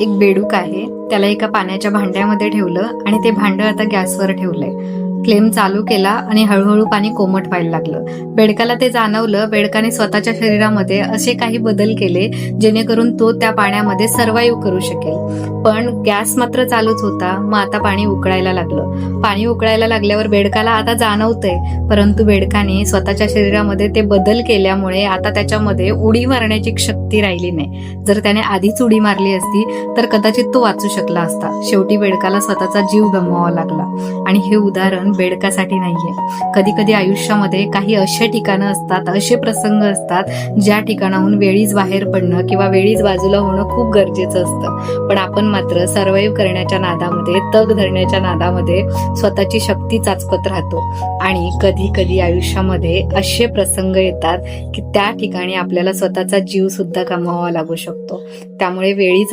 एक बेडूक आहे, त्याला एका पाण्याच्या भांड्यामध्ये ठेवलं आणि ते भांडं आता गॅसवर ठेवलंय. फ्लेम चालू केला आणि हळूहळू पाणी कोमट व्हायला लागलं. बेडकाला ते जाणवलं. बेडकाने स्वतःच्या शरीरामध्ये असे काही बदल केले जेणेकरून तो त्या पाण्यामध्ये सर्व्हाइव्ह करू शकेल. पण गॅस मात्र चालूच होता. मग आता पाणी उकळायला लागलं. पाणी उकळायला लागल्यावर बेडकाला आता जाणवतंय, परंतु बेडकाने स्वतःच्या शरीरामध्ये ते बदल केल्यामुळे आता त्याच्यामध्ये उडी मारण्याची शक्ती राहिली नाही. जर त्याने आधीच उडी मारली असती तर कदाचित तो वाचू शकला असता. शेवटी बेडकाला स्वतःचा जीव गमवावा लागला. आणि हे उदाहरण बेडकासाठी नाहीये. कधी कधी आयुष्यामध्ये काही असे ठिकाणं असतात, असे प्रसंग असतात ज्या ठिकाणाहून वेळीच बाहेर पडणं किंवा वेळीच बाजूला होणं खूप गरजेचं असतं. पण आपण मात्र सर्व्हाइव्ह करण्याच्या नादामध्ये, तग धरण्याच्या नादामध्ये स्वतःची शक्ती चाचपत राहतो. आणि कधी कधी आयुष्यामध्ये असे प्रसंग येतात की त्या ठिकाणी आपल्याला स्वतःचा जीव सुद्धा गमवावा लागू शकतो. त्यामुळे वेळीच